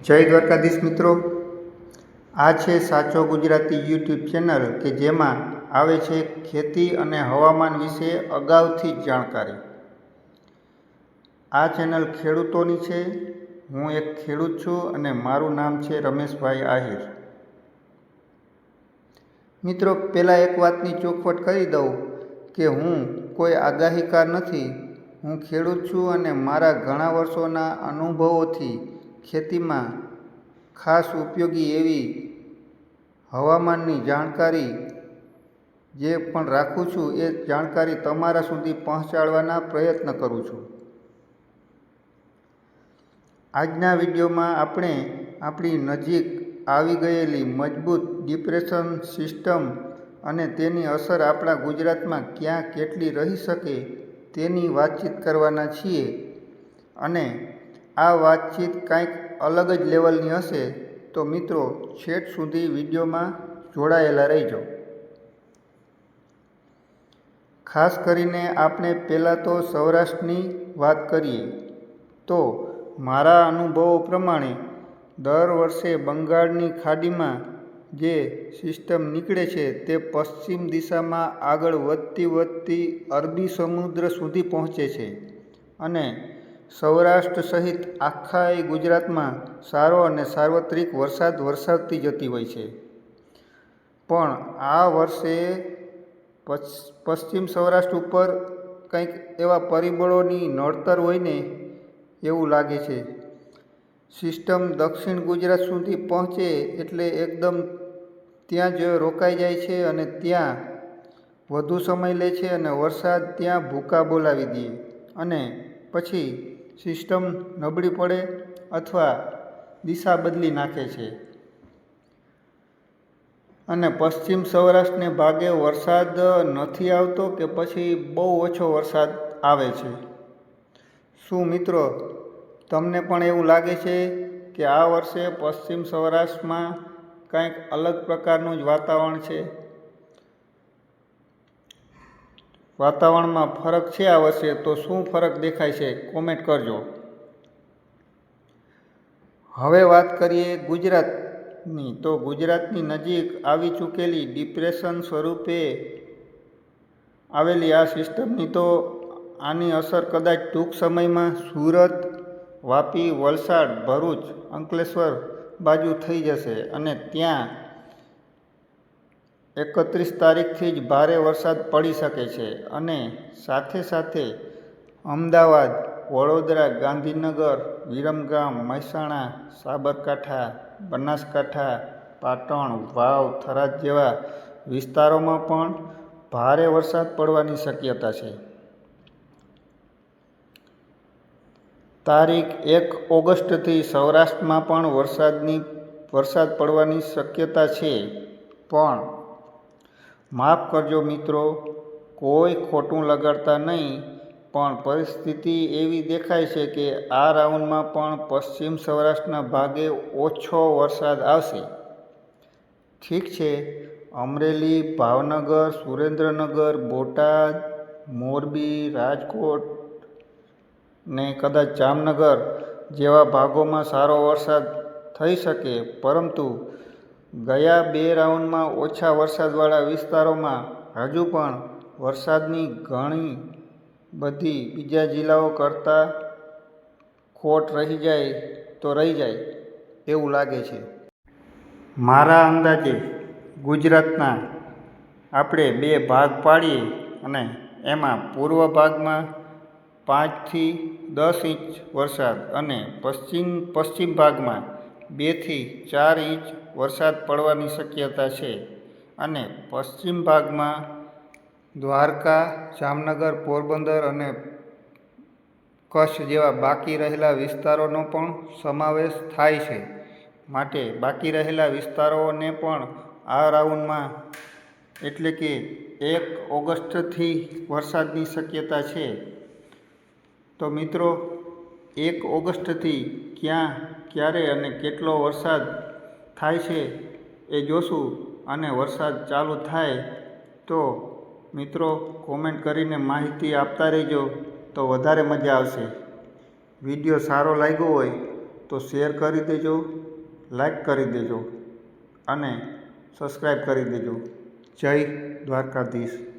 જય દ્વારકાધીશ મિત્રો, આ છે સાચો ગુજરાતી યુટ્યુબ ચેનલ કે જેમાં આવે છે ખેતી અને હવામાન વિશે અગાઉથી જ જાણકારી. આ ચેનલ ખેડૂતોની છે. હું એક ખેડૂત છું અને મારું નામ છે રમેશભાઈ આહિર. મિત્રો, પહેલાં એક વાતની ચોખવટ કરી દઉં કે હું કોઈ આગાહીકાર નથી. હું ખેડૂત છું અને મારા ઘણા વર્ષોના અનુભવોથી ખેતીમાં ખાસ ઉપયોગી એવી હવામાનની જાણકારી જે પણ રાખું છું એ જાણકારી તમારા સુધી પહોંચાડવાના પ્રયત્ન કરું છું. આજના વિડીયોમાં આપણે આપણી નજીક આવી ગયેલી મજબૂત ડિપ્રેશન સિસ્ટમ અને તેની અસર આપણા ગુજરાતમાં ક્યાં કેટલી રહી શકે તેની વાતચીત કરવાના છીએ. અને આ વાતચીત કાંઈક અલગ જ લેવલની હશે, તો મિત્રો છેક સુધી વિડીયોમાં જોડાયેલા રહેજો. ખાસ કરીને આપણે પહેલાં તો સૌરાષ્ટ્રની વાત કરીએ તો મારા અનુભવો પ્રમાણે દર વર્ષે બંગાળની ખાડીમાં જે સિસ્ટમ નીકળે છે તે પશ્ચિમ દિશામાં આગળ વધતી અરબી સમુદ્ર સુધી પહોંચે છે અને સૌરાષ્ટ્ર સહિત આખા ગુજરાતમાં સારો અને સાર્વત્રિક વરસાદ વરસાવતી જતી હોય છે. પણ આ વર્ષે પશ્ચિમ સૌરાષ્ટ્ર ઉપર કંઈક એવા પરિબળોની નડતર હોય ને એવું લાગે છે. સિસ્ટમ દક્ષિણ ગુજરાત સુધી પહોંચે એટલે એકદમ ત્યાં જ રોકાઈ જાય છે અને ત્યાં વધુ સમય લે છે અને વરસાદ ત્યાં ભૂકા બોલાવી દે અને પછી સિસ્ટમ નબળી પડે અથવા દિશા બદલી નાખે છે અને પશ્ચિમ સૌરાષ્ટ્રને ભાગે વરસાદ નથી આવતો કે પછી બહુ ઓછો વરસાદ આવે છે. શું મિત્રો, તમને પણ એવું લાગે છે કે આ વર્ષે પશ્ચિમ સૌરાષ્ટ્રમાં કંઈક અલગ પ્રકારનું જ વાતાવરણ છે? વાતાવરણમાં ફરક છે આ વર્ષે? તો શું ફરક દેખાય છે કોમેન્ટ કરજો. હવે વાત કરીએ ગુજરાતની. તો ગુજરાતની નજીક આવી ચૂકેલી ડિપ્રેશન સ્વરૂપે આવેલી આ સિસ્ટમની તો આની અસર કદાચ ટૂંક સમયમાં સુરત, વાપી, વલસાડ, ભરૂચ, અંકલેશ્વર બાજુ થઈ જશે અને ત્યાં 31 તારીખથી જ ભારે વરસાદ પડી શકે છે અને સાથે સાથે અમદાવાદ, વડોદરા, ગાંધીનગર, વિરમગામ, મહેસાણા, સાબરકાંઠા, બનાસકાંઠા, પાટણ, વાવ, થરાદ જેવા વિસ્તારોમાં પણ ભારે વરસાદ પડવાની શક્યતા છે. તારીખ 1 ઓગસ્ટથી સૌરાષ્ટ્રમાં પણ વરસાદ પડવાની શક્યતા છે. પણ માફ કરજો મિત્રો, કોઈ ખોટું લગાડતા નહીં, પણ પરિસ્થિતિ એવી દેખાય છે કે આ રાઉન્ડમાં પણ પશ્ચિમ સૌરાષ્ટ્રના ભાગે ઓછો વરસાદ આવશે. ઠીક છે, અમરેલી, ભાવનગર, સુરેન્દ્રનગર, બોટાદ, મોરબી, રાજકોટ ને કદાચ જામનગર જેવા ભાગોમાં સારો વરસાદ થઈ શકે, પરંતુ ગયા 2 રાઉન્ડમાં ઓછા વરસાદવાળા વિસ્તારોમાં હજુ પણ વરસાદની ઘણી બધી બીજા જિલ્લાઓ કરતાં ખોટ રહી જાય એવું લાગે છે. મારા અંદાજે ગુજરાતના આપણે 2 ભાગ પાડીએ અને એમાં પૂર્વ ભાગમાં 5 થી 10 ઇંચ વરસાદ અને પશ્ચિમ ભાગમાં 2 થી 4 ઇંચ વરસાદ પડવાની શક્યતા છે અને પશ્ચિમ ભાગમાં દ્વારકા, જામનગર, પોરબંદર અને કચ્છ જેવા બાકી રહેલા વિસ્તારોનો પણ સમાવેશ થાય છે. માટે બાકી રહેલા વિસ્તારોને પણ આ રાઉન્ડમાં એટલે કે 1 ઓગસ્ટથી વરસાદની શક્યતા છે. તો મિત્રો, 1 ઓગસ્ટથી ક્યાં, ક્યારે અને કેટલો વરસાદ થાય છે એ જોશું અને વરસાદ ચાલુ થાય તો મિત્રો કોમેન્ટ કરીને માહિતી આપતા રહેજો તો વધારે મજા આવશે. વિડીયો સારો લાગ્યો હોય તો શેર કરી દેજો, લાઈક કરી દેજો અને સબસ્ક્રાઈબ કરી દેજો. જય દ્વારકાધીશ.